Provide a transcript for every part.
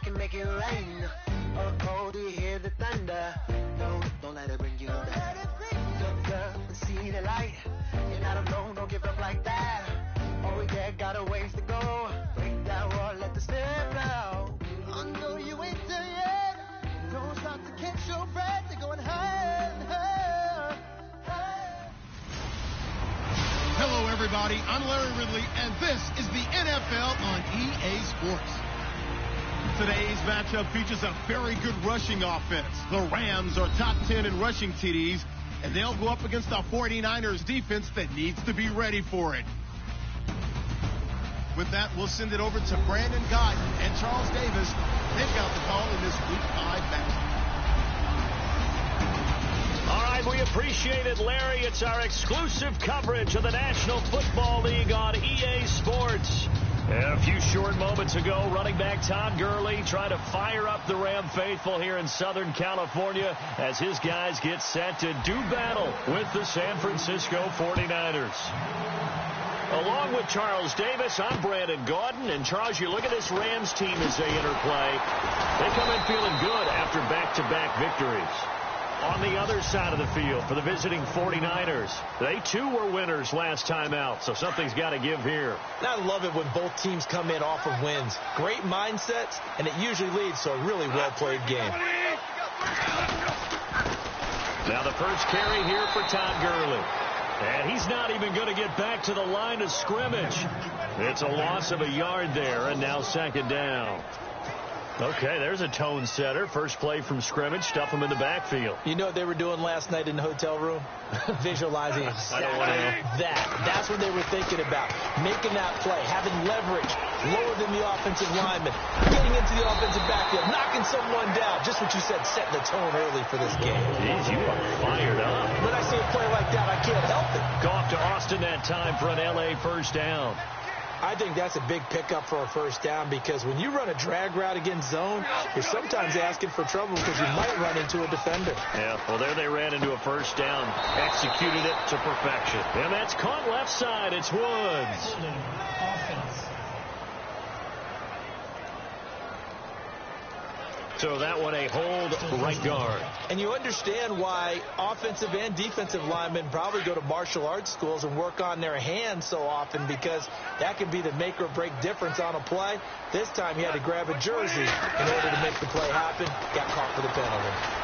can make it rain. Oh, do you hear the thunder? No, don't let it bring you down. Look up and see the light. You're not alone, don't give up like that. Oh yeah, got a ways to go. Break that wall, let the step out. I know you ain't there yet. Don't stop to catch your breath. They're going higher and higher. Hello, everybody. I'm Larry Ridley, and this is the NFL on EA Sports. Today's matchup features a very good rushing offense. The Rams are top 10 in rushing TDs, and they'll go up against the 49ers defense that needs to be ready for it. With that, we'll send it over to Brandon Gott and Charles Davis. They've got the call in this Week 5 matchup. All right, we appreciate it, Larry. It's our exclusive coverage of the National Football League on EA Sports. A few short moments ago, running back Todd Gurley trying to fire up the Ram faithful here in Southern California as his guys get set to do battle with the San Francisco 49ers. Along with Charles Davis, I'm Brandon Gaudin. And, Charles, you look at this Rams team as they interplay. They come in feeling good after back-to-back victories. On the other side of the field for the visiting 49ers, they too were winners last time out, so something's got to give here. I love it when both teams come in off of wins. Great mindsets, and it usually leads to a really well-played game. Now the first carry here for Todd Gurley. And he's not even going to get back to the line of scrimmage. It's a loss of a yard there, and now second down. Okay, there's a tone setter. First play from scrimmage, stuff him in the backfield. You know what they were doing last night in the hotel room? Visualizing exactly that. That's what they were thinking about. Making that play, having leverage, lower than the offensive lineman, getting into the offensive backfield, knocking someone down. Just what you said, setting the tone early for this game. Jeez, you are fired up. When I see a play like that, I can't help it. Go off to Austin that time for an LA first down. I think that's a big pickup for a first down because when you run a drag route against zone, you're sometimes asking for trouble because you might run into a defender. Yeah, well, there they ran into a first down. Executed it to perfection. And that's caught left side. It's Woods. So that one a hold right guard. And you understand why offensive and defensive linemen probably go to martial arts schools and work on their hands so often because that can be the make or break difference on a play. This time he had to grab a jersey in order to make the play happen. Got caught for the penalty.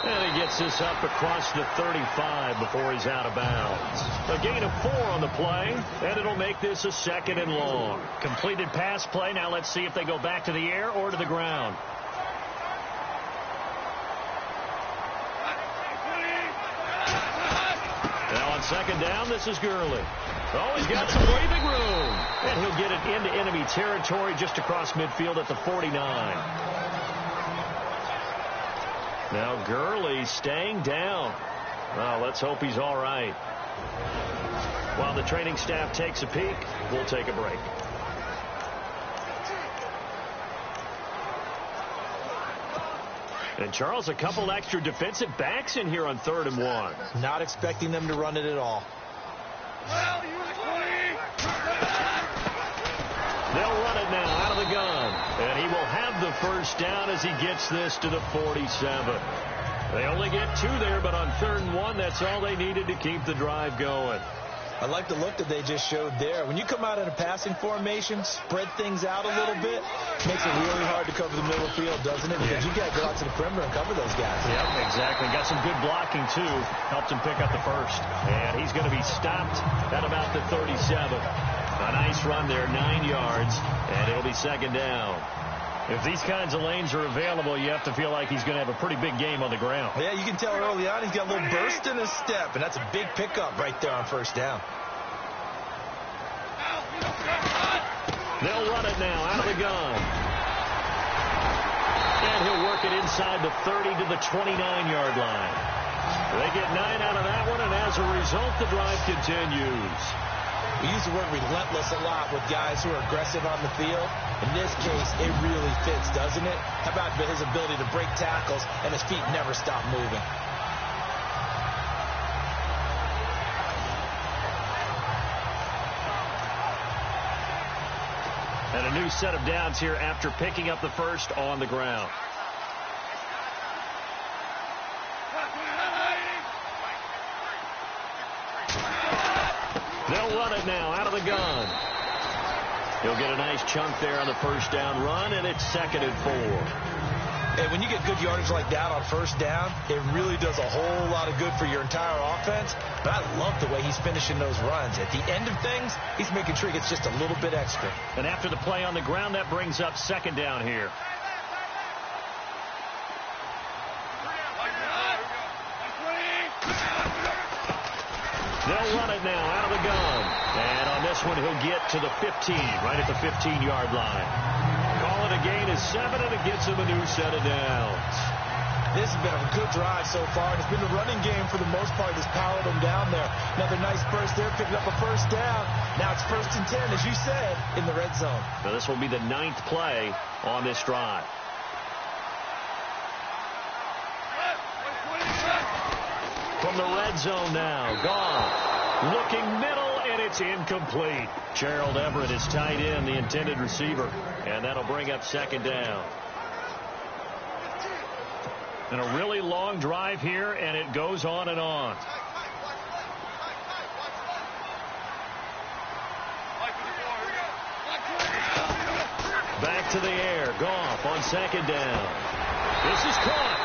And he gets this up across the 35 before he's out of bounds. A gain of 4 on the play, and it'll make this a second and long. Completed pass play. Now let's see if they go back to the air or to the ground. Now on second down, this is Gurley. Oh, he's got some breathing room. And he'll get it into enemy territory just across midfield at the 49. Now Gurley staying down. Well, let's hope he's all right. While the training staff takes a peek, we'll take a break. And Charles, a couple extra defensive backs in here on 3rd and 1. Not expecting them to run it at all. They'll run it now out of the gun. And he will have the first down as he gets this to the 47. They only get 2 there, but on 3rd and 1, that's all they needed to keep the drive going. I like the look that they just showed there. When you come out in a passing formation, spread things out a little bit, makes it really hard to cover the middle field, doesn't it? Because you got to go out to the perimeter and cover those guys. Yep, exactly. Got some good blocking, too. Helped him pick up the first. And he's going to be stopped at about the 37. A nice run there, 9 yards, and it'll be second down. If these kinds of lanes are available, you have to feel like he's going to have a pretty big game on the ground. Yeah, you can tell early on he's got a little burst in his step, and that's a big pickup right there on first down. They'll run it now out of the gun. And he'll work it inside the 30 to the 29-yard line. They get 9 out of that one, and as a result, the drive continues. We use the word relentless a lot with guys who are aggressive on the field. In this case, it really fits, doesn't it? How about his ability to break tackles and his feet never stop moving? And a new set of downs here after picking up the first on the ground. They'll run it now out of the gun. He'll get a nice chunk there on the first down run, and it's 2nd and 4. Hey, when you get good yardage like that on first down, it really does a whole lot of good for your entire offense. But I love the way he's finishing those runs. At the end of things, he's making sure he gets just a little bit extra. And after the play on the ground, that brings up 2nd down here. They'll run it now out of the gun. And on this one, he'll get to the 15, right at the 15-yard line. Call it a gain of 7, and it gets him a new set of downs. This has been a good drive so far, and it's been the running game for the most part that's powered them down there. Another nice burst there, picking up a first down. Now it's 1st and 10, as you said, in the red zone. Now this will be the 9th play on this drive. From the red zone now, gone. Looking middle, and it's incomplete. Gerald Everett is tight end, the intended receiver, and that'll bring up 2nd down. And a really long drive here, and it goes on and on. Back to the air. Goff on 2nd down. This is caught.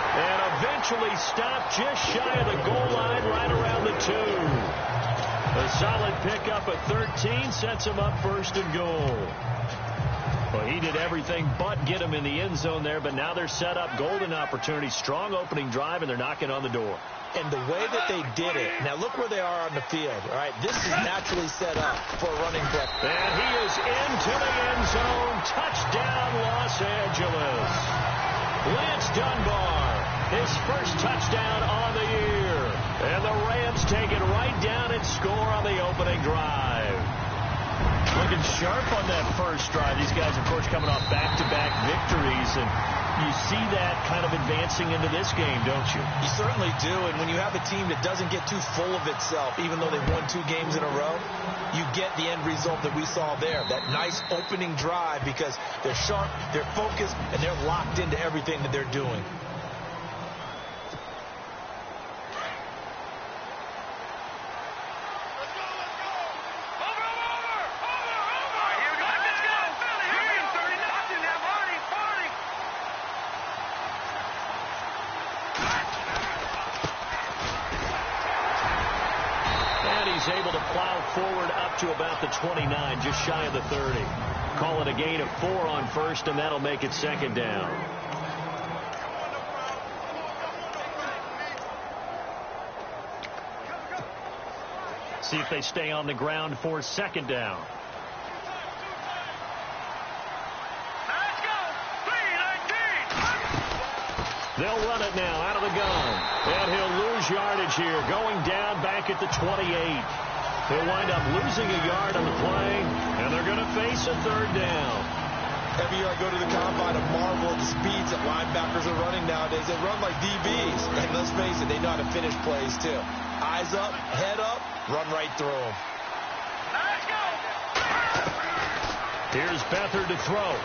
And eventually stopped just shy of the goal line, right around the 2. A solid pickup at 13 sets him up 1st and goal. Well, he did everything but get him in the end zone there, but now they're set up. Golden opportunity, strong opening drive, and they're knocking on the door. And the way that they did it, now look where they are on the field. All right, this is naturally set up for a running play. And he is into the end zone. Touchdown, Los Angeles. Lance Dunbar, his first touchdown on the year. And the Rams take it right down and score on the opening drive. Looking sharp on that first drive. These guys, of course, coming off back-to-back victories, and you see that kind of advancing into this game, don't you? You certainly do, and when you have a team that doesn't get too full of itself, even though they've won 2 games in a row, you get the end result that we saw there, that nice opening drive, because they're sharp, they're focused, and they're locked into everything that they're doing. Able to plow forward up to about the 29, just shy of the 30. Call it a gain of 4 on 1st, and that'll make it 2nd down. See if they stay on the ground for 2nd down. Let's go. 3-19. They'll run it now out of the gun. And he'll lose yardage here, going down back at the 28. He'll wind up losing a yard on the play, and they're going to face a 3rd down. Every year I go to the combine, I marvel at the speeds that linebackers are running nowadays. They run like DBs, and let's face it, they know how to finish plays too. Eyes up, head up, run right through them. Let's go. Here's Beathard to throw.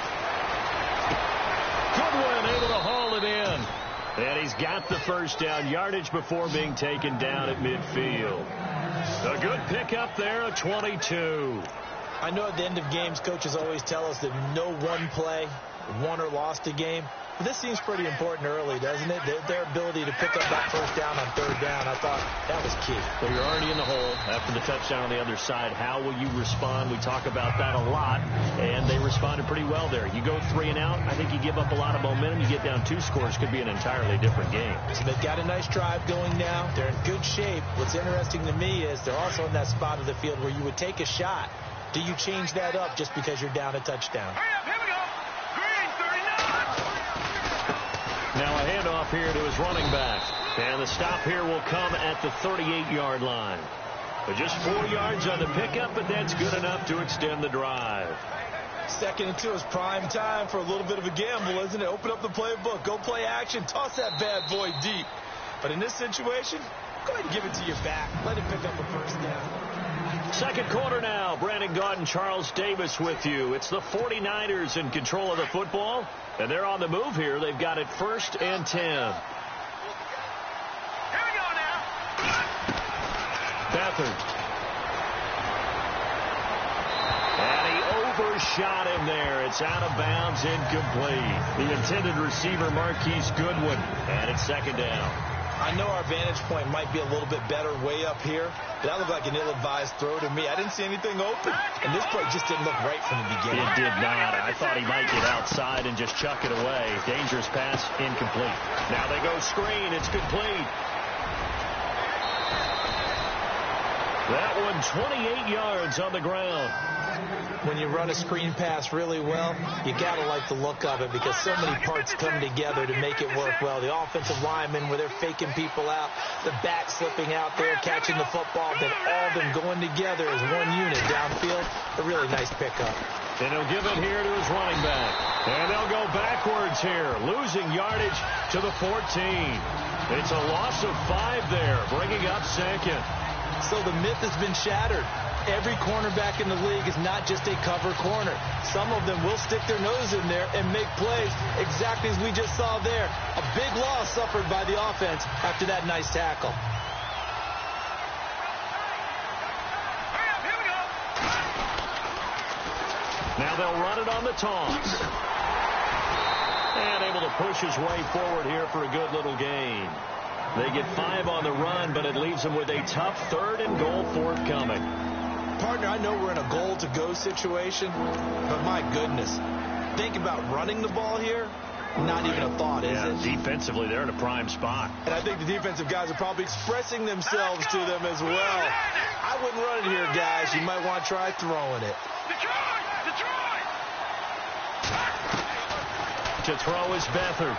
Goodwin able to haul it in. And he's got the first down, yardage before being taken down at midfield. A good pickup there at 22. I know at the end of games, coaches always tell us that no one play won or lost a game. But this seems pretty important early, doesn't it? Their ability to pick up that first down on 3rd down, I thought that was key. Well, you're already in the hole after the touchdown on the other side. How will you respond? We talk about that a lot, and they responded pretty well there. You go 3 and out, I think you give up a lot of momentum. You get down 2 scores, could be an entirely different game. So they've got a nice drive going now. They're in good shape. What's interesting to me is they're also in that spot of the field where you would take a shot. Do you change that up just because you're down a touchdown? Hurry up, here we go. Green, 39. Now a handoff here to his running back. And the stop here will come at the 38-yard line. But just 4 yards on the pickup, but that's good enough to extend the drive. 2nd and 2 is prime time for a little bit of a gamble, isn't it? Open up the playbook. Go play action. Toss that bad boy deep. But in this situation, go ahead and give it to your back. Let him pick up a first down. Second quarter now. Brandon Gaudin, Charles Davis with you. It's the 49ers in control of the football, and they're on the move here. They've got it 1st and 10. Here we go now. Beathard. And he overshot him there. It's out of bounds, incomplete. The intended receiver, Marquise Goodwin, and it's 2nd down. I know our vantage point might be a little bit better way up here, but that looked like an ill-advised throw to me. I didn't see anything open, and this play just didn't look right from the beginning. It did not. I thought he might get outside and just chuck it away. Dangerous pass, incomplete. Now they go screen. It's complete. That one 28 yards on the ground. When you run a screen pass really well, you got to like the look of it because so many parts come together to make it work well. The offensive linemen, where they're faking people out, the back slipping out there, catching the football, then all of them going together as one unit downfield. A really nice pickup. And he'll give it here to his running back. And they'll go backwards here, losing yardage to the 14. It's a loss of 5 there, bringing up 2nd. So the myth has been shattered. Every cornerback in the league is not just a cover corner. Some of them will stick their nose in there and make plays exactly as we just saw there. A big loss suffered by the offense after that nice tackle. Here we go. Now they'll run it on the toss. And able to push his way forward here for a good little gain. They get 5 on the run, but it leaves them with a tough 3rd and goal forthcoming. Partner, I know we're in a goal-to-go situation, but my goodness, think about running the ball here. Not even a thought, is it? Defensively, they're in a prime spot. And I think the defensive guys are probably expressing themselves to them as well. I wouldn't run it here, guys. You might want to try throwing it. Detroit! To throw is Beathard.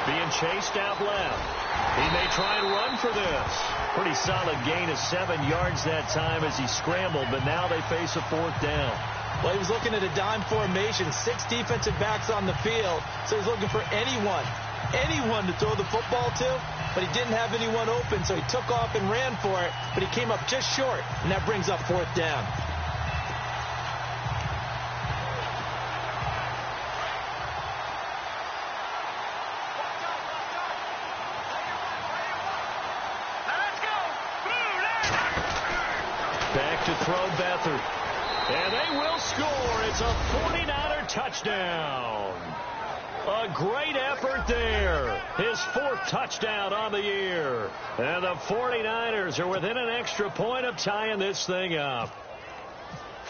Being chased out left. He may try and run for this. Pretty solid gain of 7 yards that time as he scrambled, but now they face a 4th down. Well, he was looking at a dime formation, 6 defensive backs on the field, so he's looking for anyone to throw the football to, but he didn't have anyone open, so he took off and ran for it, but he came up just short, and that brings up 4th down. Back to throw Beathard. And they will score. It's a 49er touchdown. A great effort there. His 4th touchdown on the year. And the 49ers are within an extra point of tying this thing up.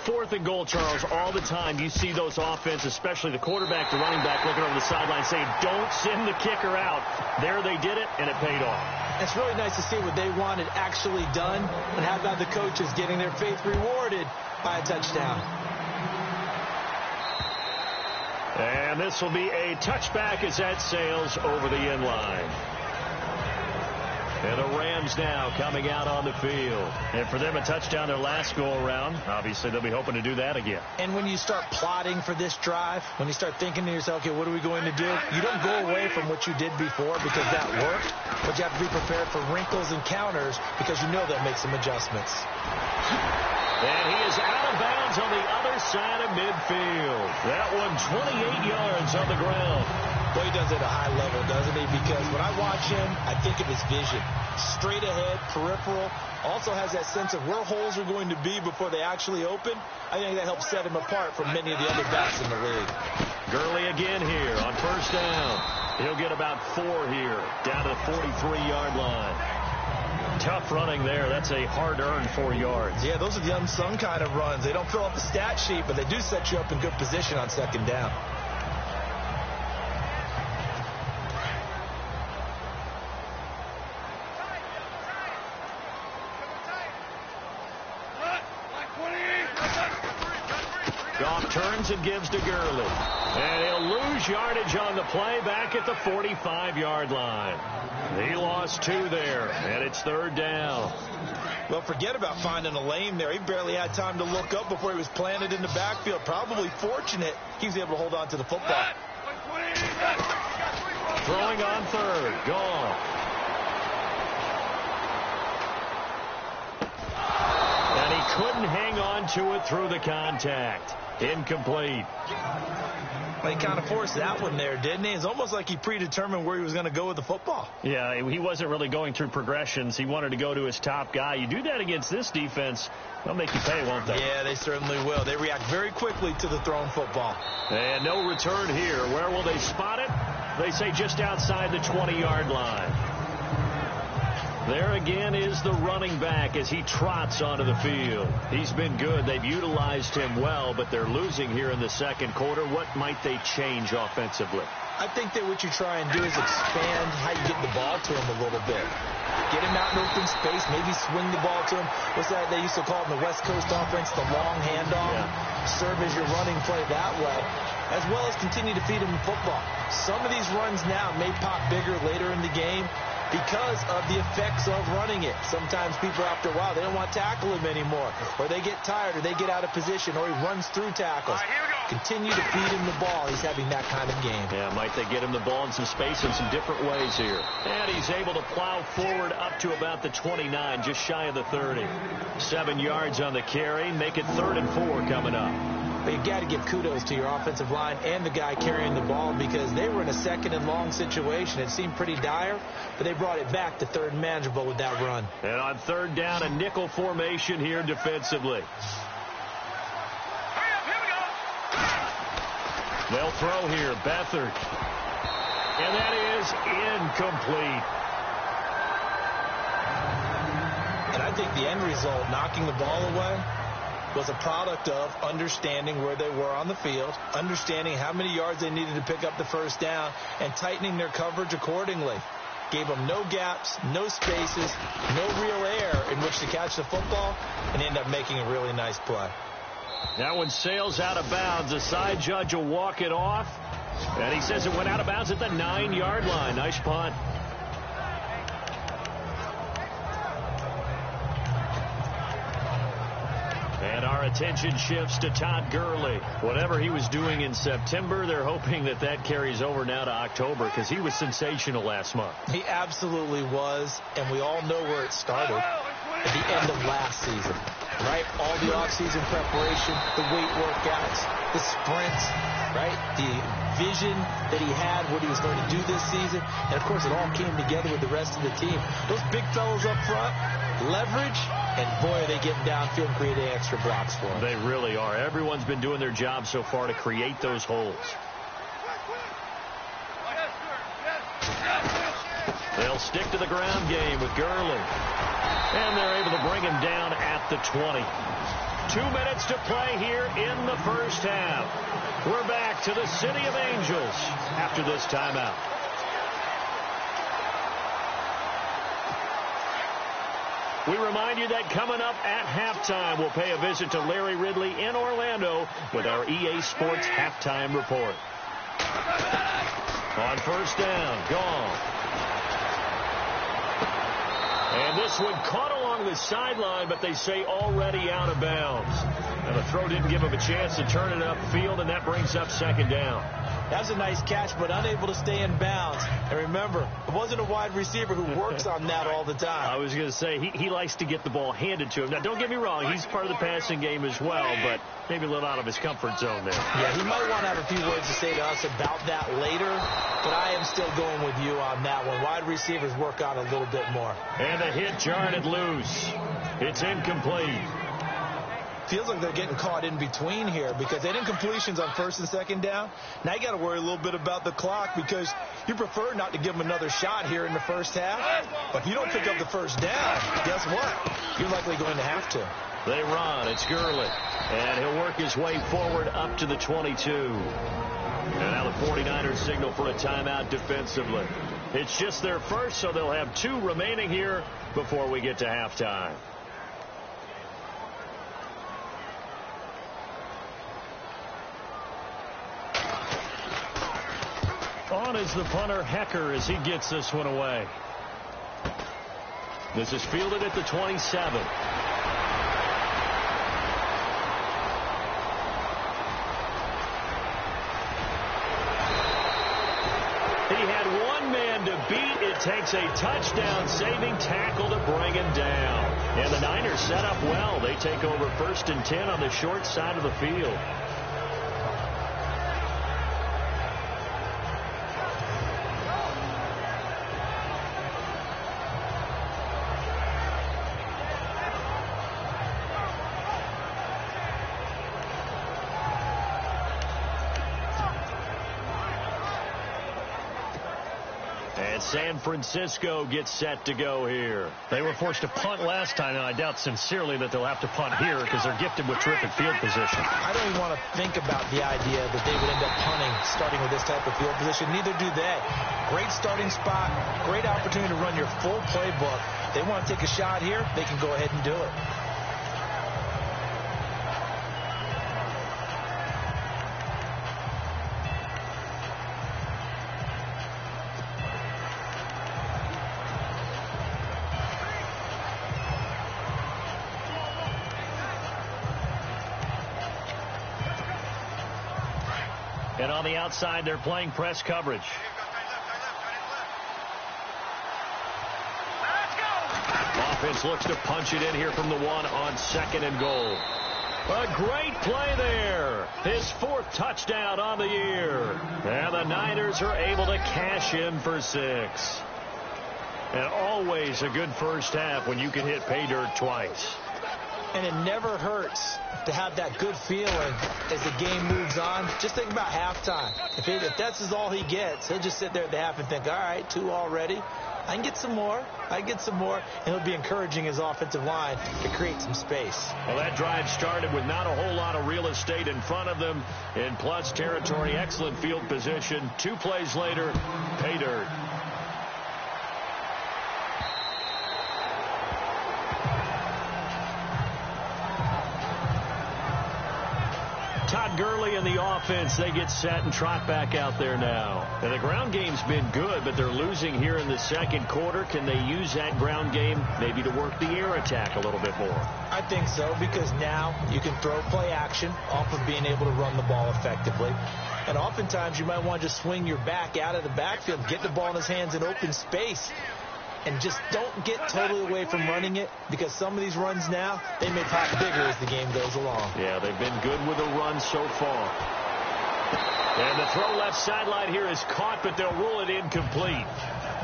4th and goal, Charles, all the time you see those offenses, especially the quarterback, the running back, looking over the sideline saying, don't send the kicker out. There they did it, and it paid off. It's really nice to see what they wanted actually done, and how about the coaches getting their faith rewarded by a touchdown. And this will be a touchback as that sails over the end line. And the Rams now coming out on the field. And for them, a touchdown their last go-around. Obviously, they'll be hoping to do that again. And when you start plotting for this drive, when you start thinking to yourself, okay, what are we going to do? You don't go away from what you did before because that worked, but you have to be prepared for wrinkles and counters because you know they'll make some adjustments. And he is out of bounds on the other side of midfield. That one 28 yards on the ground. Boy, he does it at a high level, doesn't he? Because when I watch him, I think of his vision. Straight ahead, peripheral. Also has that sense of where holes are going to be before they actually open. I think that helps set him apart from many of the other backs in the league. Gurley again here on 1st down. He'll get about 4 here, down to the 43-yard line. Tough running there. That's a hard-earned 4 yards. Yeah, those are the unsung kind of runs. They don't fill up the stat sheet, but they do set you up in good position on 2nd down. Goff turns and gives to Gurley. And he'll lose yardage on the play back at the 45-yard line. He lost 2 there, and it's 3rd down. Well, forget about finding a lane there. He barely had time to look up before he was planted in the backfield. Probably fortunate he was able to hold on to the football. Throwing on 3rd. Goff. couldn't hang on to it through the contact. Incomplete. Well, he kind of forced that one there, didn't he? It's almost like he predetermined where he was going to go with the football. Yeah, he wasn't really going through progressions. He wanted to go to his top guy. You do that against this defense, they'll make you pay, won't they? Yeah, they certainly will. They react very quickly to the thrown football. And no return here. Where will they spot it? They say just outside the 20-yard line. There again is the running back as he trots onto the field. He's been good. They've utilized him well, but they're losing here in the second quarter. What might they change offensively? I think that what you try and do is expand how you get the ball to him a little bit. Get him out in open space, maybe swing the ball to him. What's that they used to call it in the West Coast offense, the long handoff? Yeah. Serve as your running play that way, as well as continue to feed him the football. Some of these runs now may pop bigger later in the game because of the effects of running it. Sometimes people, after a while, they don't want to tackle him anymore, or they get tired, or they get out of position, or he runs through tackles. Continue to feed him the ball. He's having that kind of game. Yeah, might they get him the ball in some space in some different ways here. And he's able to plow forward up to about the 29, just shy of the 30. 7 yards on the carry. Make it 3rd and 4 coming up. But you've got to give kudos to your offensive line and the guy carrying the ball, because they were in a 2nd and long situation. It seemed pretty dire, but they brought it back to 3rd and manageable with that run. And on 3rd down, a nickel formation here defensively. They'll throw here. Beathard. And that is incomplete. And I think the end result, knocking the ball away, was a product of understanding where they were on the field, understanding how many yards they needed to pick up the 1st down, and tightening their coverage accordingly. Gave them no gaps, no spaces, no real air in which to catch the football, and end up making a really nice play. That one sails out of bounds. The side judge will walk it off, and he says it went out of bounds at the 9-yard line. Nice punt. And our attention shifts to Todd Gurley. Whatever he was doing in September, they're hoping that that carries over now to October, because he was sensational last month. He absolutely was, and we all know where it started at the end of last season, right? All the offseason preparation, the weight workouts, the sprints, right? The vision that he had, what he was going to do this season, and, of course, it all came together with the rest of the team. Those big fellows up front, leverage, and boy, are they getting downfield and creating extra blocks for them. They really are. Everyone's been doing their job so far to create those holes. They'll stick to the ground game with Gurley. And they're able to bring him down at the 20. 2 minutes to play here in the 1st half. We're back to the City of Angels after this timeout. We remind you that coming up at halftime, we'll pay a visit to Larry Ridley in Orlando with our EA Sports Halftime Report. On 1st down, gone. And this one caught along the sideline, but they say already out of bounds. And the throw didn't give him a chance to turn it upfield, and that brings up 2nd down. That was a nice catch, but unable to stay in bounds. And remember, it wasn't a wide receiver who works on that all the time. I was going to say, he likes to get the ball handed to him. Now, don't get me wrong, he's part of the passing game as well, but maybe a little out of his comfort zone there. Yeah, he might want to have a few words to say to us about that later, but I am still going with you on that one. Wide receivers work on a little bit more. And a hit jarred it loose. It's incomplete. Feels like they're getting caught in between here because they didn't completions on 1st and 2nd down. Now you got to worry a little bit about the clock because you prefer not to give them another shot here in the 1st half. But if you don't pick up the 1st down, guess what? You're likely going to have to. They run. It's Gurley. And he'll work his way forward up to the 22. And now the 49ers signal for a timeout defensively. It's just their first, so they'll have 2 remaining here before we get to halftime. On is the punter, Hecker, as he gets this one away. This is fielded at the 27. He had one man to beat. It takes a touchdown-saving tackle to bring him down. And the Niners set up well. They take over 1st and 10 on the short side of the field. And San Francisco gets set to go here. They were forced to punt last time, and I doubt sincerely that they'll have to punt here because they're gifted with terrific field position. I don't even want to think about the idea that they would end up punting starting with this type of field position. Neither do they. Great starting spot, great opportunity to run your full playbook. They want to take a shot here, they can go ahead and do it. And on the outside, they're playing press coverage. Offense looks to punch it in here from the 1 on 2nd and goal. A great play there. His 4th touchdown on the year. And the Niners are able to cash in for 6. And always a good first half when you can hit pay dirt twice. And it never hurts to have that good feeling as the game moves on. Just think about halftime. If that's all he gets, he'll just sit there at the half and think, all right, 2 already. I can get some more. I get some more. And he'll be encouraging his offensive line to create some space. Well, that drive started with not a whole lot of real estate in front of them. In plus territory, excellent field position. 2 plays later, pay dirt. Todd Gurley and the offense, they get set and trot back out there now. And the ground game's been good, but they're losing here in the second quarter. Can they use that ground game maybe to work the air attack a little bit more? I think so, because now you can throw play action off of being able to run the ball effectively. And oftentimes you might want to just swing your back out of the backfield, get the ball in his hands in open space. And just don't get totally away from running it, because some of these runs now, they may pop bigger as the game goes along. Yeah, they've been good with the run so far. And the throw left sideline here is caught, but they'll rule it incomplete.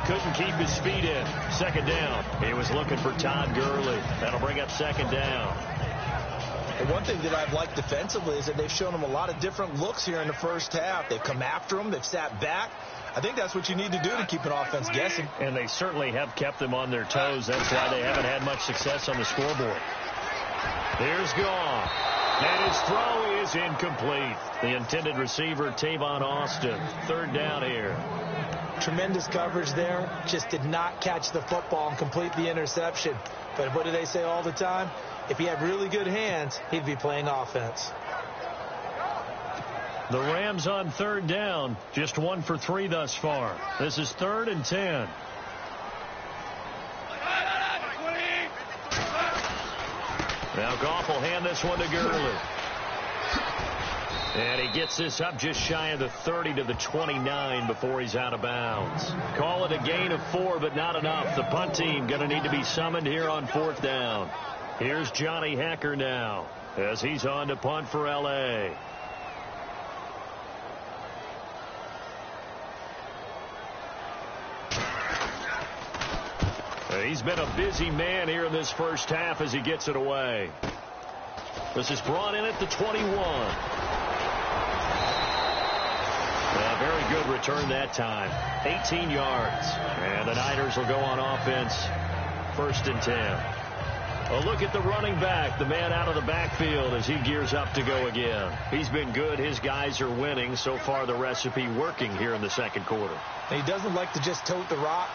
Couldn't keep his feet in. 2nd down. He was looking for Todd Gurley. That'll bring up 2nd down. And one thing that I've liked defensively is that they've shown him a lot of different looks here in the first half. They've come after him. They've sat back. I think that's what you need to do to keep an offense guessing. And they certainly have kept them on their toes. That's why they haven't had much success on the scoreboard. Here's Goff. And his throw is incomplete. The intended receiver, Tavon Austin. 3rd down here. Tremendous coverage there. Just did not catch the football and complete the interception. But what do they say all the time? If he had really good hands, he'd be playing offense. The Rams on 3rd down, just 1 for 3 thus far. This is 3rd and 10. Now Goff will hand this one to Gurley. And he gets this up just shy of the 30 to the 29 before he's out of bounds. Call it a gain of 4, but not enough. The punt team going to need to be summoned here on 4th down. Here's Johnny Hacker now as he's on to punt for L.A. He's been a busy man here in this first half as he gets it away. This is brought in at the 21. A very good return that time. 18 yards. And the Niners will go on offense. 1st and 10. A look at the running back, the man out of the backfield as he gears up to go again. He's been good. His guys are winning. So far, the recipe working here in the second quarter. And he doesn't like to just tote the rock.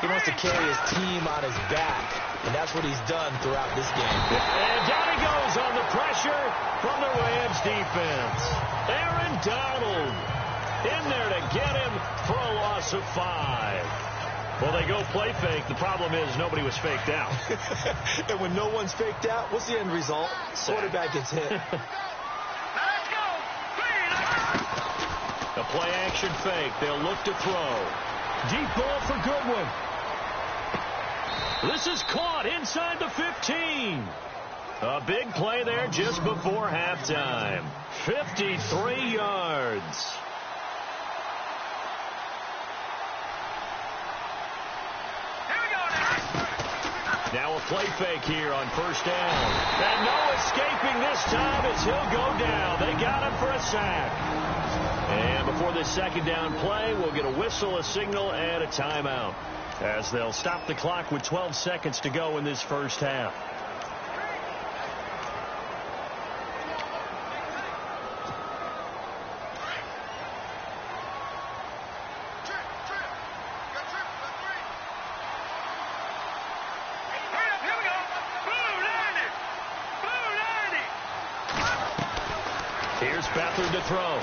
He wants to carry his team on his back, and that's what he's done throughout this game. And down he goes on the pressure from the Rams defense. Aaron Donald in there to get him for a loss of 5. Well, they go play fake. The problem is nobody was faked out. And when no one's faked out, what's the end result? Quarterback gets hit. A play action fake. They'll look to throw. Deep ball for Goodwin. This is caught inside the 15. A big play there just before halftime. 53 yards. Now a play fake here on first down. And no escaping this time as he'll go down. They got him for a sack. And before this second down play, we'll get a whistle, a signal, and a timeout, as they'll stop the clock with 12 seconds to go in this first half. Here's Beathard to throw.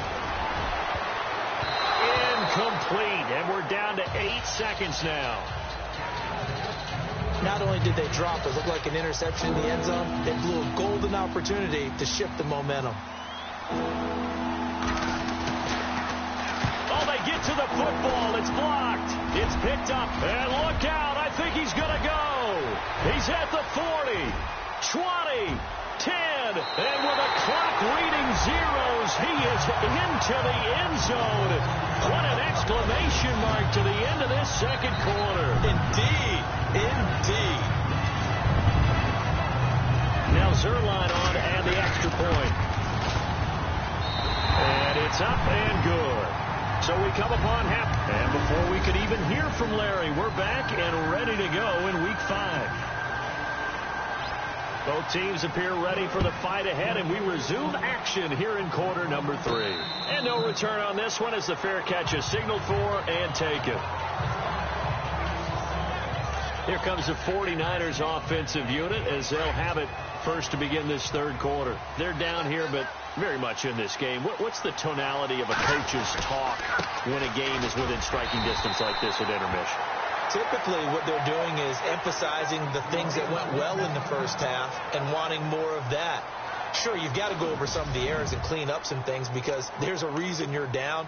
Incomplete, and we're down to 8 seconds now. Not only did they drop it looked like an interception in the end zone, they blew a golden opportunity to shift the momentum. Oh, they get to the football. It's blocked. It's picked up. And look out. I think he's going to go. He's at the 40, 20, 10, and with a clock reading zeros, he is into the end zone. What an exclamation mark to the end of this second quarter. Indeed, indeed. Now Zerline on and the extra point. And it's up and good. So we come upon half. And before we could even hear from Larry, we're back and ready to go in week 5. Both teams appear ready for the fight ahead, and we resume action here in quarter number 3. And no return on this one as the fair catch is signaled for and taken. Here comes the 49ers offensive unit as they'll have it first to begin this third quarter. They're down here, but very much in this game. What's the tonality of a coach's talk when a game is within striking distance like this at intermission? Typically, what they're doing is emphasizing the things that went well in the first half and wanting more of that. Sure, you've got to go over some of the errors and clean up some things because there's a reason you're down.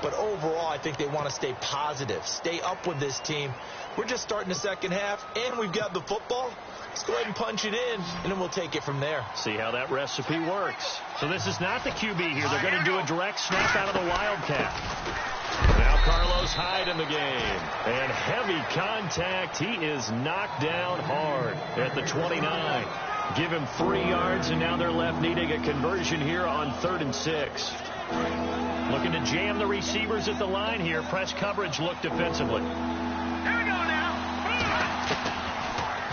But overall, I think they want to stay positive, stay up with this team. We're just starting the second half, and we've got the football. Let's go ahead and punch it in, and then we'll take it from there. See how that recipe works. So this is not the QB here. They're going to do a direct snap out of the Wildcat. Now Carlos Hyde in the game. And heavy contact. He is knocked down hard at the 29. Give him 3 yards, and now they're left needing a conversion here on 3rd and 6. Looking to jam the receivers at the line here. Press coverage look defensively. Here we go now.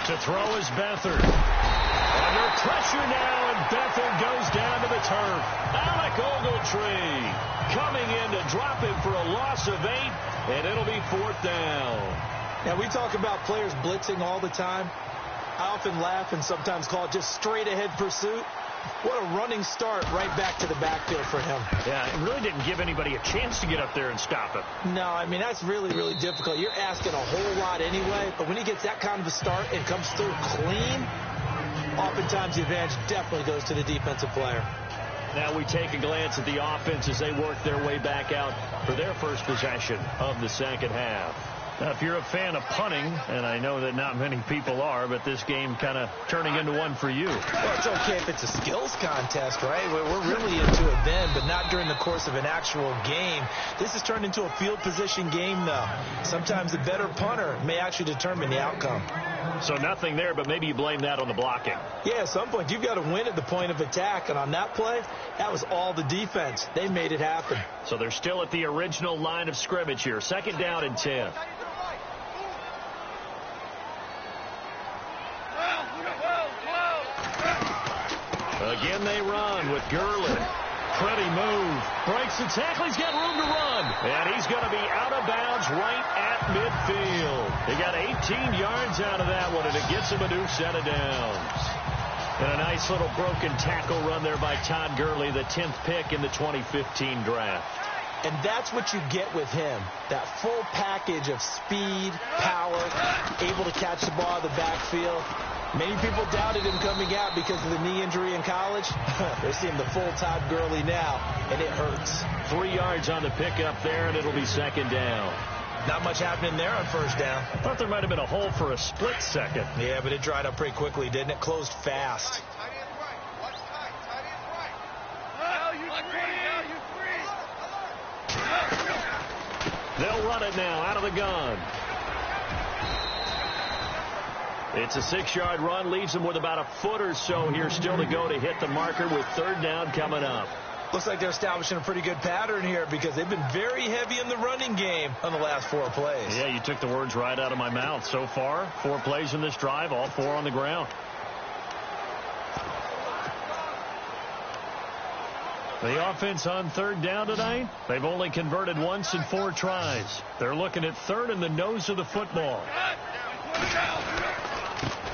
To throw is Beathard. Under pressure now, and Beathard goes down to the turf. Alec Ogletree coming in to drop him for a loss of 8, and it'll be 4th down. Now, we talk about players blitzing all the time. I often laugh and sometimes call it just straight-ahead pursuit. What a running start right back to the backfield for him. Yeah, it really didn't give anybody a chance to get up there and stop him. No, I mean, that's really, really difficult. You're asking a whole lot anyway, but when he gets that kind of a start and comes through clean, oftentimes the advantage definitely goes to the defensive player. Now we take a glance at the offense as they work their way back out for their first possession of the second half. Now, if you're a fan of punting, and I know that not many people are, but this game kind of turning into one for you. Well, it's okay if it's a skills contest, right? We're really into it then, but not during the course of an actual game. This has turned into a field position game, though. Sometimes the better punter may actually determine the outcome. So nothing there, but maybe you blame that on the blocking. Yeah, at some point, you've got to win at the point of attack, and on that play, that was all the defense. They made it happen. So they're still at the original line of scrimmage here. 2nd down and 10. Again, they run with Gurley. Pretty move. Breaks the tackle. He's got room to run. And he's going to be out of bounds right at midfield. He got 18 yards out of that one, and it gets him a new set of downs. And a nice little broken tackle run there by Todd Gurley, the 10th pick in the 2015 draft. And that's what you get with him. That full package of speed, power, able to catch the ball in the backfield. Many people doubted him coming out because of the knee injury in college. They're seeing the full Todd Gurley now, and it hurts. 3 yards on the pickup there, and it'll be 2nd down. Not much happening there on first down. I thought there might have been a hole for a split second. Yeah, but it dried up pretty quickly, didn't it? Closed fast. They'll run it now out of the gun. It's a 6-yard run. Leaves them with about a foot or so here still to go to hit the marker with third down coming up. Looks like they're establishing a pretty good pattern here because they've been very heavy in the running game on the last 4 plays. Yeah, you took the words right out of my mouth. So far, 4 plays in this drive, all 4 on the ground. The offense on third down tonight, they've only converted once in 4 tries. They're looking at third in the nose of the football.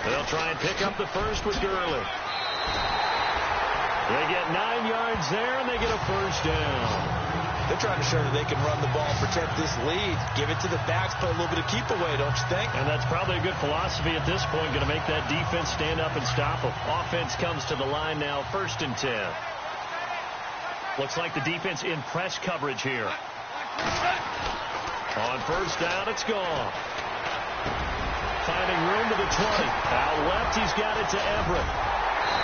They'll try and pick up the first with Gurley. They get 9 yards there, and they get a first down. They're trying to show that they can run the ball, protect this lead. Give it to the backs, play a little bit of keep away, don't you think? And that's probably a good philosophy at this point, going to make that defense stand up and stop them. Offense comes to the line now, 1st and 10. Looks like the defense in press coverage here. On first down, it's gone. Finding room to the 20. Out left, he's got it to Everett.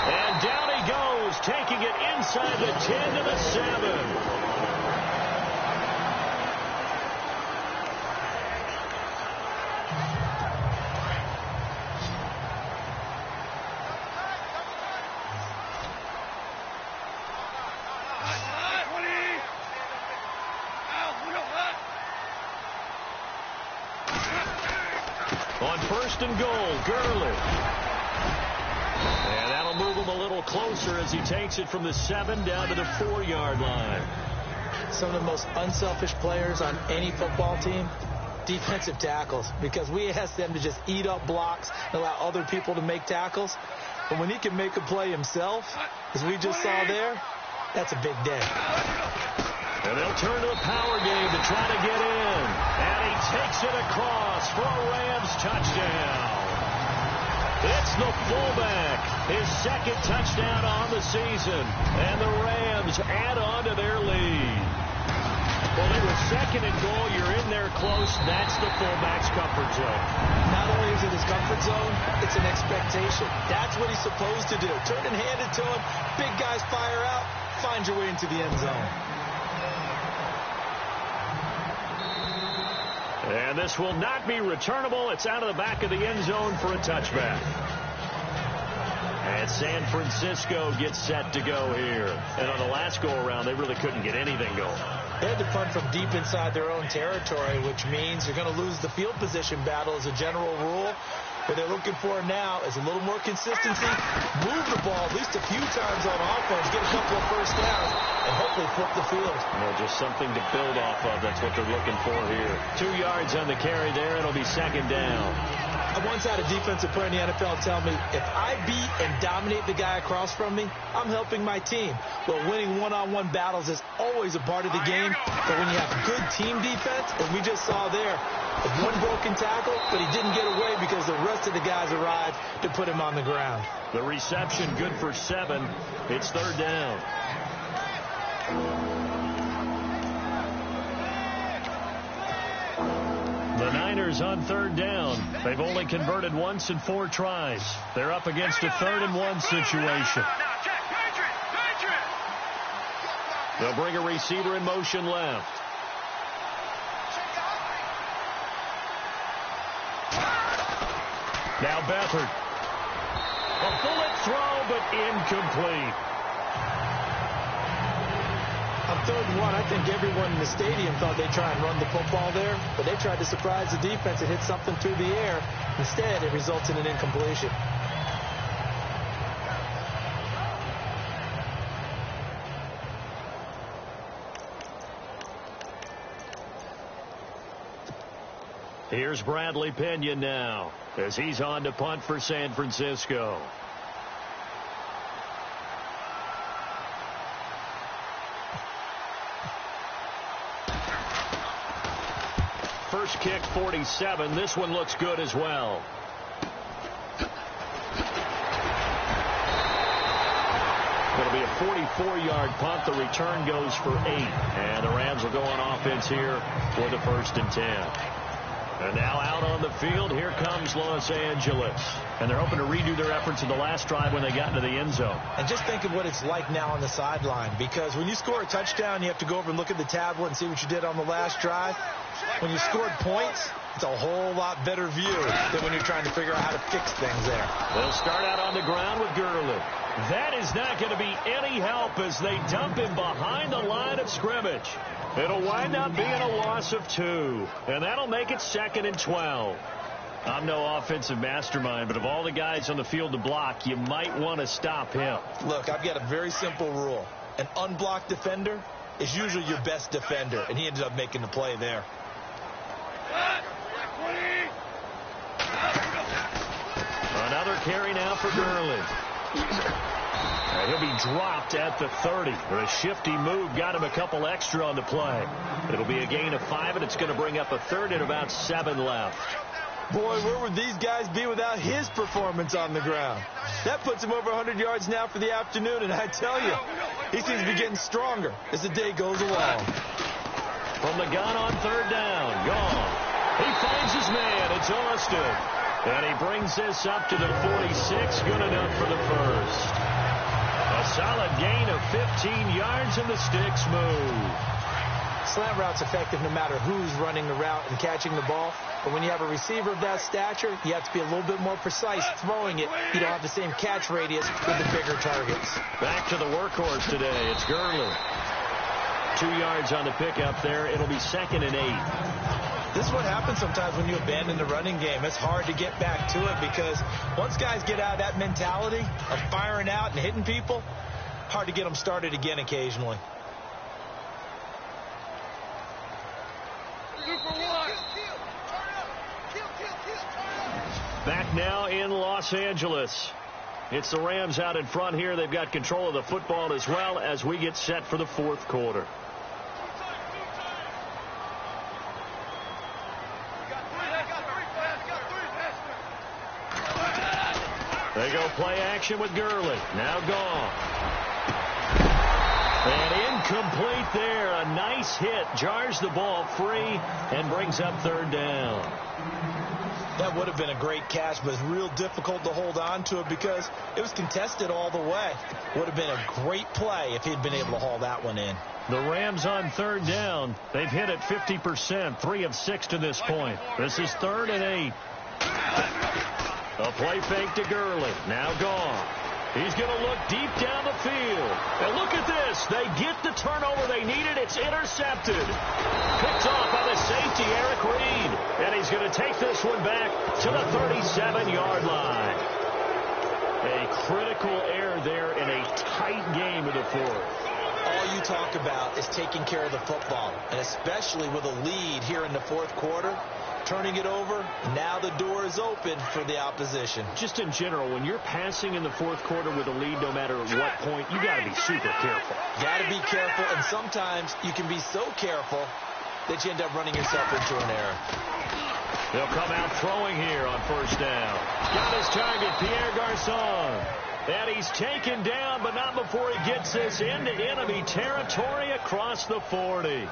And down he goes, taking it inside the 10 to the 7. On 1st and goal, Gurley. And that'll move him a little closer as he takes it from the 7 down to the 4-yard line. Some of the most unselfish players on any football team, defensive tackles, because we ask them to just eat up blocks and allow other people to make tackles. But when he can make a play himself, as we just saw there, that's a big day. And they'll turn to a power game to try to get in. And he takes it across for a Rams touchdown. It's the fullback, his 2nd touchdown on the season. And the Rams add on to their lead. Well, they were 2nd and goal. You're in there close. That's the fullback's comfort zone. Not only is it his comfort zone, it's an expectation. That's what he's supposed to do. Turn and hand it to him. Big guys fire out. Find your way into the end zone. And this will not be returnable. It's out of the back of the end zone for a touchback. And San Francisco gets set to go here. And on the last go-around, they really couldn't get anything going. They had to punt from deep inside their own territory, which means you're going to lose the field position battle as a general rule. What they're looking for now is a little more consistency, move the ball at least a few times on offense, get a couple of first downs, and hopefully flip the field. Well, just something to build off of. That's what they're looking for here. 2 yards on the carry there. It'll be 2nd down. I once had a defensive player in the NFL tell me, if I beat and dominate the guy across from me, I'm helping my team. Well, winning one-on-one battles is always a part of the game, but when you have good team defense, as we just saw there, one broken tackle, but he didn't get away because the rest of the guys arrived to put him on the ground. The reception good for 7. It's 3rd down. The Niners on 3rd down. They've only converted once in 4 tries. They're up against a 3rd and 1 situation. They'll bring a receiver in motion left. Now Beathard. A bullet throw, but incomplete. On 3rd and 1, I think everyone in the stadium thought they'd try and run the football there, but they tried to surprise the defense and hit something through the air. Instead, it results in an incompletion. Here's Bradley Pinion now as he's on to punt for San Francisco. First kick, 47. This one looks good as well. It'll be a 44-yard punt. The return goes for 8. And the Rams will go on offense here for the 1st and 10. And now out on the field, here comes Los Angeles. And they're hoping to redo their efforts in the last drive when they got into the end zone. And just think of what it's like now on the sideline, because when you score a touchdown, you have to go over and look at the tablet and see what you did on the last drive. When you scored points, it's a whole lot better view than when you're trying to figure out how to fix things there. They'll start out on the ground with Gurley. That is not going to be any help as they dump him behind the line of scrimmage. It'll wind up being a loss of 2, and that'll make it 2nd and 12. I'm no offensive mastermind, but of all the guys on the field to block, you might want to stop him. Look, I've got a very simple rule. An unblocked defender is usually your best defender, and he ended up making the play there. Another carry now for Gurley. He'll be dropped at the 30. A shifty move got him a couple extra on the play. It'll be a gain of 5, and it's going to bring up a 3rd and about 7 left. Boy, where would these guys be without his performance on the ground? That puts him over 100 yards now for the afternoon, and I tell you, he seems to be getting stronger as the day goes along. From the gun on 3rd down, gone. He finds his man. It's Austin. And he brings this up to the 46. Good enough for the first. A solid gain of 15 yards, and the sticks move. Slant route's effective no matter who's running the route and catching the ball. But when you have a receiver of that stature, you have to be a little bit more precise throwing it. You don't have the same catch radius with the bigger targets. Back to the workhorse today. It's Gurley. 2 yards on the pickup there. It'll be 2nd and 8. This is what happens sometimes when you abandon the running game. It's hard to get back to it because once guys get out of that mentality of firing out and hitting people, hard to get them started again occasionally. Back now in Los Angeles. It's the Rams out in front here. They've got control of the football as well as we get set for the 4th quarter. They go play action with Gurley. Now gone. And incomplete there. A nice hit. Jars the ball free and brings up 3rd down. That would have been a great catch, but it's real difficult to hold on to it because it was contested all the way. Would have been a great play if he'd been able to haul that one in. The Rams on 3rd down. They've hit it 50%, 3 of 6 to this point. This is 3rd and 8. A play fake to Gurley. Now gone. He's going to look deep down the field. And look at this. They get the turnover they needed. It's intercepted. Picked off by the safety, Eric Reed. And he's going to take this one back to the 37-yard line. A critical error there in a tight game of the 4th. All you talk about is taking care of the football, and especially with a lead here in the 4th quarter. Turning it over, now the door is open for the opposition. Just in general, when you're passing in the 4th quarter with a lead, no matter what point, you got to be super careful. Got to be careful, and sometimes you can be so careful that you end up running yourself into an error. They'll come out throwing here on 1st down. Got his target, Pierre Garçon. And he's taken down, but not before he gets this into enemy territory across the 40.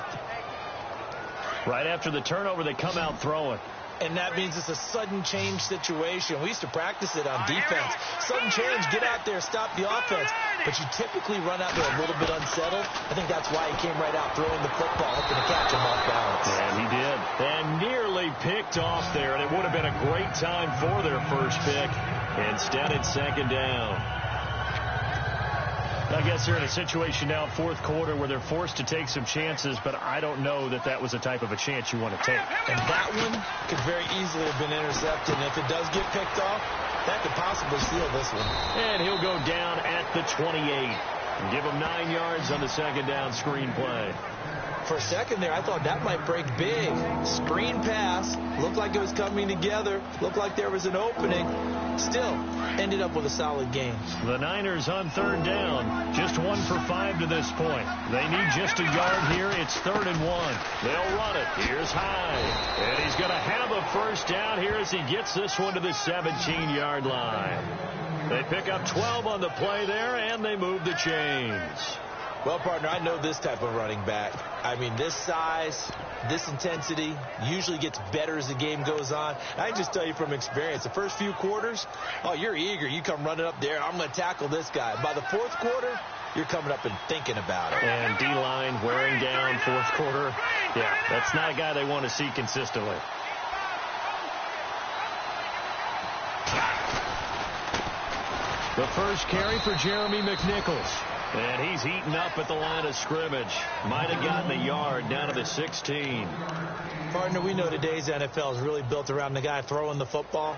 Right after the turnover, they come out throwing. And that means it's a sudden change situation. We used to practice it on defense. Sudden change, get out there, stop the offense. But you typically run out there a little bit unsettled. I think that's why he came right out throwing the football, hoping to catch him off balance. And he did. And nearly picked off there. And it would have been a great time for their first pick. Instead, it's 2nd down. I guess they're in a situation now, 4th quarter, where they're forced to take some chances, but I don't know that that was the type of a chance you want to take. And that one could very easily have been intercepted, and if it does get picked off, that could possibly seal this one. And he'll go down at the 28. And give him 9 yards on the 2nd down screen play. For a second there, I thought that might break big. Screen pass. Looked like it was coming together. Looked like there was an opening. Still, ended up with a solid game. The Niners on 3rd down. Just 1 for 5 to this point. They need just a yard here. It's 3rd and 1. They'll run it. Here's High. And he's going to have a 1st down here as he gets this one to the 17-yard line. They pick up 12 on the play there, and they move the chains. Well, partner, I know this type of running back. I mean, this size, this intensity usually gets better as the game goes on. And I can just tell you from experience, the first few quarters, oh, you're eager. You come running up there, I'm going to tackle this guy. By the fourth quarter, you're coming up and thinking about it. And D-line wearing down fourth quarter. Yeah, that's not a guy they want to see consistently. The first carry for Jeremy McNichols. And he's heating up at the line of scrimmage. Might have gotten a yard down to the 16. Partner, we know today's NFL is really built around the guy throwing the football.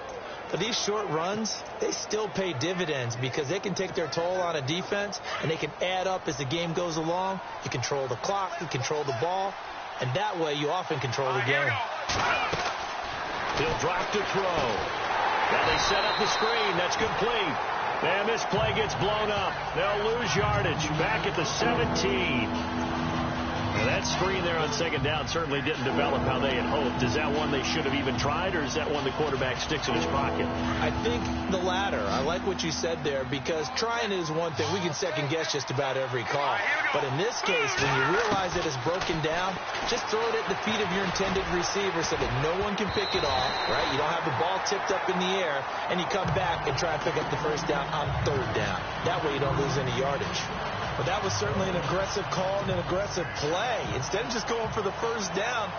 But these short runs, they still pay dividends because they can take their toll on a defense and they can add up as the game goes along. You control the clock, you control the ball, and that way you often control the game. He'll drop to throw. Now they set up the screen. That's complete. And this play gets blown up. They'll lose yardage back at the 17. Now that screen there on second down certainly didn't develop how they had hoped. Is that one they should have even tried, or is that one the quarterback sticks in his pocket? I think the latter. I like what you said there, because trying is one thing. We can second guess just about every call. But in this case, when you realize that it's broken down, just throw it at the feet of your intended receiver so that no one can pick it off, right? You don't have the ball tipped up in the air, and you come back and try and pick up the first down on third down. That way you don't lose any yardage. But that was certainly an aggressive call and an aggressive play. Instead of just going for the first down,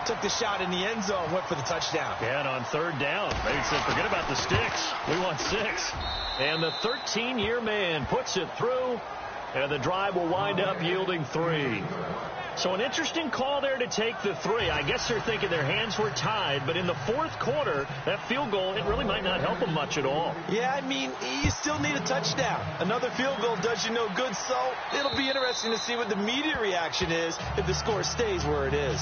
took the shot in the end zone, went for the touchdown. Yeah, and on third down, they said, forget about the sticks. We want 6. And the 13-year man puts it through, and the drive will wind up yielding 3. So an interesting call there to take the 3. I guess they're thinking their hands were tied, but in the fourth quarter, that field goal, it really might not help them much at all. Yeah, I mean, you still need a touchdown. Another field goal does you no good, so it'll be interesting to see what the media reaction is if the score stays where it is.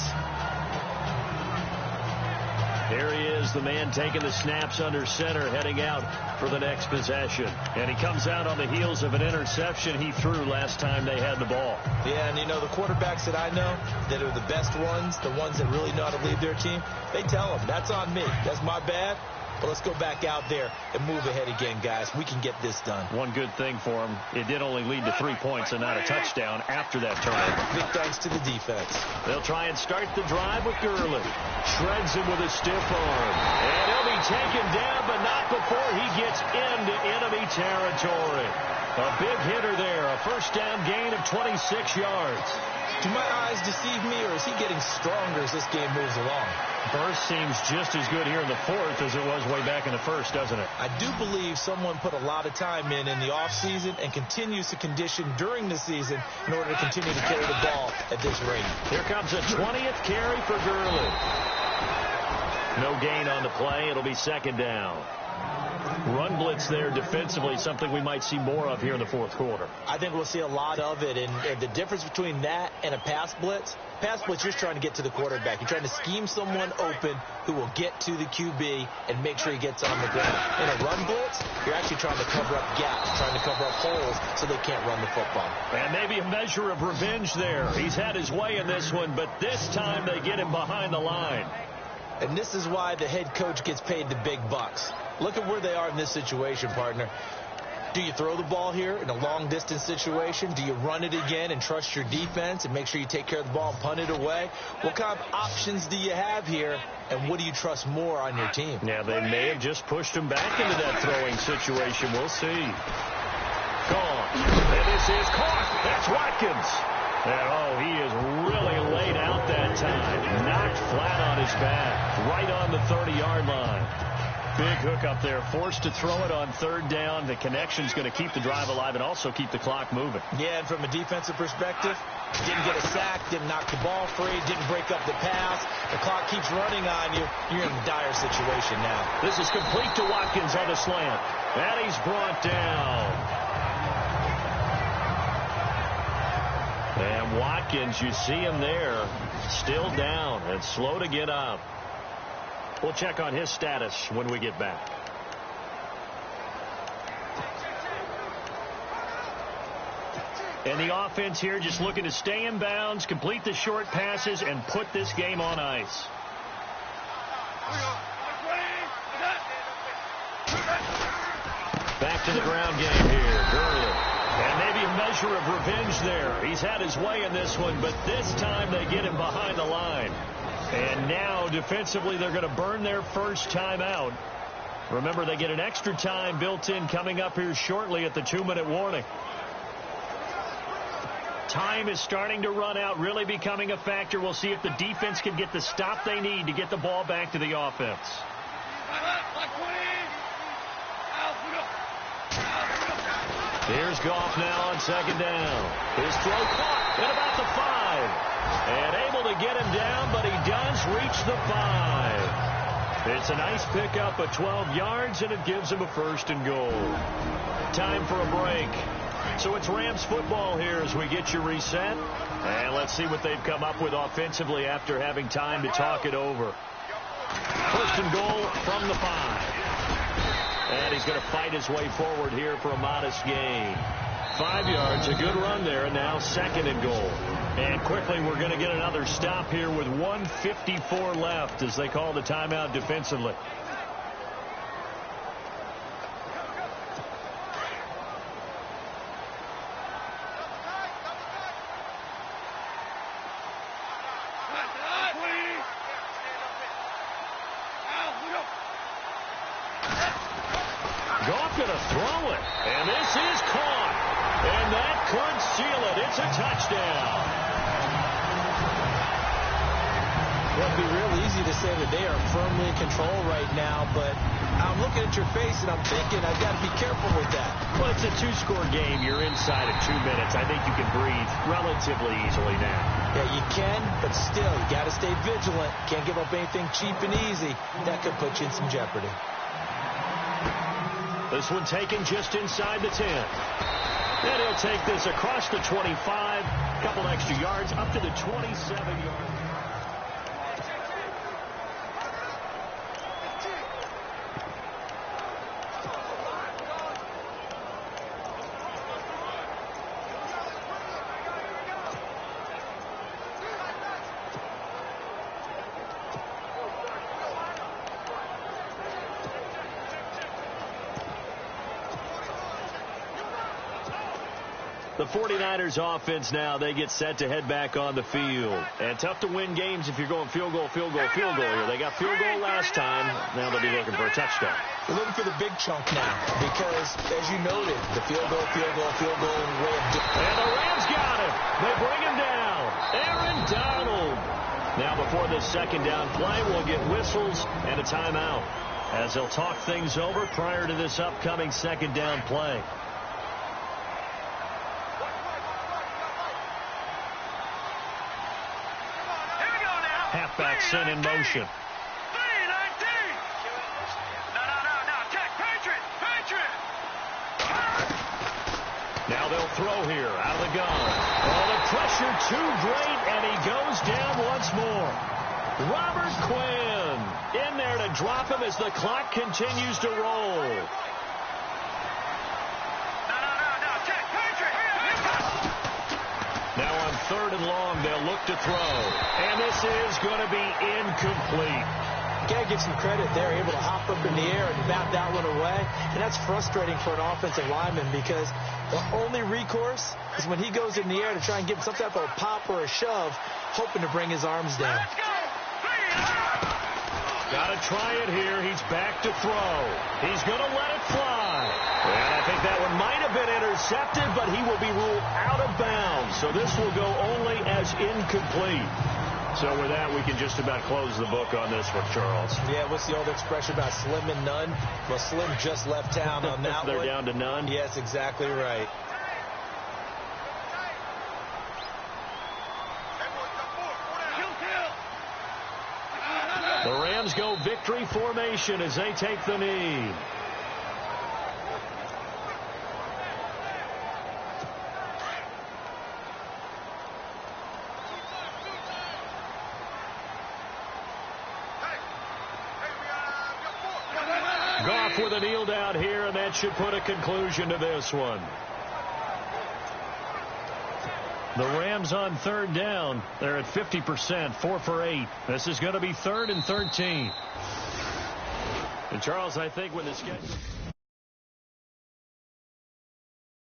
Here he is, the man taking the snaps under center, heading out for the next possession. And he comes out on the heels of an interception he threw last time they had the ball. Yeah, and you know, the quarterbacks that I know that are the best ones, the ones that really know how to lead their team, they tell them, that's on me. That's my bad. But let's go back out there and move ahead again, guys. We can get this done. One good thing for him, it did only lead to 3 points and not a touchdown after that turnover. Big thanks to the defense. They'll try and start the drive with Gurley. Shreds him with a stiff arm. And he'll be taken down, but not before he gets into enemy territory. A big hitter there, a first down gain of 26 yards. Do my eyes deceive me, or is he getting stronger as this game moves along? Burst seems just as good here in the fourth as it was way back in the first, doesn't it? I do believe someone put a lot of time in the offseason and continues to condition during the season in order to continue to carry the ball at this rate. Here comes a 20th carry for Gurley. No gain on the play. It'll be second down. Run blitz there defensively, something we might see more of here in the fourth quarter. I think we'll see a lot of it, and the difference between that and a pass blitz, you're just trying to get to the quarterback. You're trying to scheme someone open who will get to the QB and make sure he gets on the ground. In a run blitz, you're actually trying to cover up gaps, trying to cover up holes so they can't run the football. And maybe a measure of revenge there. He's had his way in this one, but this time they get him behind the line. And this is why the head coach gets paid the big bucks. Look at where they are in this situation, partner. Do you throw the ball here in a long-distance situation? Do you run it again and trust your defense and make sure you take care of the ball and punt it away? What kind of options do you have here, and what do you trust more on your team? Yeah, they may have just pushed him back into that throwing situation. We'll see. Gone. And this is caught. That's Watkins. And, he is really laid out that time. Knocked flat on his back, right on the 30-yard line. Big hook up there, forced to throw it on third down. The connection's going to keep the drive alive and also keep the clock moving. Yeah, and from a defensive perspective, didn't get a sack, didn't knock the ball free, didn't break up the pass. The clock keeps running on you. You're in a dire situation now. This is complete to Watkins on the slant. And he's brought down. And Watkins, you see him there, still down and slow to get up. We'll check on his status when we get back. And the offense here just looking to stay in bounds, complete the short passes, and put this game on ice. Back to the ground game here. Gurley. And maybe a measure measure of revenge there. He's had his way in this one, but this time they get him behind the line. And now, defensively, they're going to burn their first time out. Remember, they get an extra time built in coming up here shortly at the 2-minute warning. Time is starting to run out, really becoming a factor. We'll see if the defense can get the stop they need to get the ball back to the offense. Here's Goff now on second down. His throw caught at about the 5. And able to get him down, but he does reach the 5. It's a nice pickup of 12 yards, and it gives him a 1st and goal. Time for a break. So it's Rams football here as we get you reset. And let's see what they've come up with offensively after having time to talk it over. 1st and goal from the 5. And he's going to fight his way forward here for a modest gain. 5 yards, a good run there, and now 2nd and goal. And quickly, we're going to get another stop here with 1:54 left as they call the timeout defensively. Goff going to throw it, and this is caught, and that could seal it. It's a touchdown. Well, it'd be real easy to say that they are firmly in control right now, but I'm looking at your face, and I'm thinking I've got to be careful with that. Well, it's a 2-score game. You're inside of 2 minutes. I think you can breathe relatively easily now. Yeah, you can, but still, you got to stay vigilant. Can't give up anything cheap and easy. That could put you in some jeopardy. This one taken just inside the 10. And he'll take this across the 25. A couple extra yards up to the 27-yard. The 49ers offense now, they get set to head back on the field. And tough to win games if you're going field goal here. They got field goal last time. Now they'll be looking for a touchdown. They're looking for the big chunk now because, as you noted, the field goal way of different. And the Rams got him. They bring him down. Aaron Donald. Now before this 2nd down play, we'll get whistles and a timeout as they'll talk things over prior to this upcoming 2nd down play. Halfback sent in motion. 3-19. No. Check. Patriot. Now they'll throw here out of the gun. Oh, the pressure too great, and he goes down once more. Robert Quinn in there to drop him as the clock continues to roll. No. Check. Patriot. Now on 3rd and long, they'll look to throw. And this is going to be incomplete. Got to give some credit there. Able to hop up in the air and bat that one away. And that's frustrating for an offensive lineman because the only recourse is when he goes in the air to try and get some type of a pop or a shove, hoping to bring his arms down. Got to try it here. He's back to throw. He's going to let it fly. And I think that one might have been intercepted, but he will be ruled out of bounds. So this will go only as incomplete. So with that, we can just about close the book on this one, Charles. Yeah, what's the old expression about slim and none? Well, Slim just left town on that They're one. down to none? Yes, exactly right. The Rams go victory formation as they take the knee. Goff with a kneel down here, and that should put a conclusion to this one. The Rams on 3rd down. They're at 50%, 4 for 8. This is going to be 3rd and 13. And Charles, I think when the schedule...